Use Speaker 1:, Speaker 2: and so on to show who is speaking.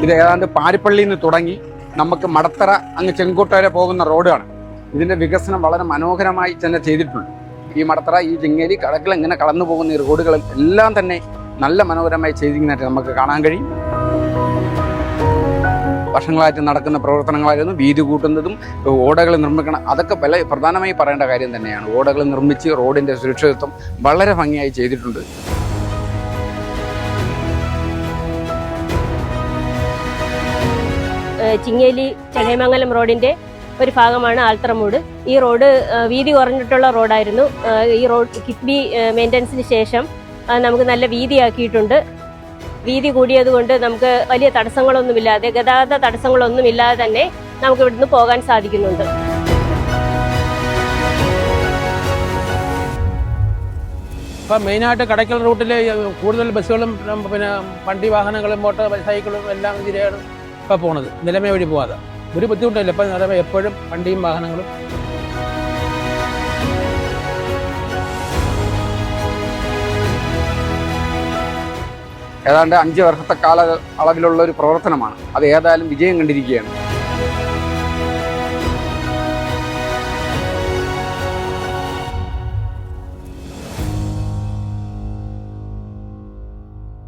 Speaker 1: ഇത് ഏതാണ്ട് പാരിപ്പള്ളിയിൽ നിന്ന് തുടങ്ങി നമുക്ക് മടത്തറ അങ്ങ് ചെങ്കോട്ട വരെ പോകുന്ന റോഡാണ്. ഇതിൻ്റെ വികസനം വളരെ മനോഹരമായി തന്നെ ചെയ്തിട്ടുണ്ട്. ഈ മടത്തറ, ഈ ചിങ്ങേരി, കടകൾ ഇങ്ങനെ കടന്നു പോകുന്ന ഈ റോഡുകൾ എല്ലാം തന്നെ നല്ല മനോഹരമായി ചെയ്തിരിക്കുന്നതായിട്ട് നമുക്ക് കാണാൻ കഴിയും. വർഷങ്ങളായിട്ട് നടക്കുന്ന പ്രവർത്തനങ്ങളായിരുന്നു വീതി കൂട്ടുന്നതും ഓടകൾ നിർമ്മിക്കണം. അതൊക്കെ പ്രധാനമായി പറയേണ്ട കാര്യം തന്നെയാണ്. ഓടകൾ നിർമ്മിച്ച് റോഡിൻ്റെ സുരക്ഷിതത്വം വളരെ ഭംഗിയായി ചെയ്തിട്ടുണ്ട്.
Speaker 2: ചിങ്ങേലി ചടയമംഗലം റോഡിന്റെ ഒരു ഭാഗമാണ് ആൽത്തറമൂട്. ഈ റോഡ് വീതി കുറഞ്ഞിട്ടുള്ള റോഡായിരുന്നു. ഈ റോഡ് കിഫ്ബി മെയിൻ്റനൻസിന് ശേഷം നമുക്ക് നല്ല വീതിയാക്കിയിട്ടുണ്ട്. വീതി കൂടിയതുകൊണ്ട് നമുക്ക് വലിയ തടസ്സങ്ങളൊന്നുമില്ലാതെ, ഗതാഗത തടസ്സങ്ങളൊന്നുമില്ലാതെ തന്നെ നമുക്ക് ഇവിടുന്ന് പോകാൻ സാധിക്കുന്നുണ്ട്.
Speaker 3: ഇപ്പം മെയിനായിട്ട് കടയ്ക്കൽ റൂട്ടിൽ കൂടുതൽ ബസ്സുകളും പിന്നെ വണ്ടി വാഹനങ്ങളും മോട്ടോർ സൈക്കിളും എല്ലാം ഇതിലെയാണ് ഇപ്പോൾ പോകുന്നത്. നിലമേ വഴി പോകാതെ ഒരു ബുദ്ധിമുട്ടില്ല. ഇപ്പം നിലമേ എപ്പോഴും വണ്ടിയും വാഹനങ്ങളും.
Speaker 1: ഏതാണ്ട് 5 വർഷത്തെ കാല അളവിലുള്ള ഒരു പ്രവർത്തനമാണ്. അത് ഏതായാലും വിജയം കണ്ടിരിക്കുകയാണ്.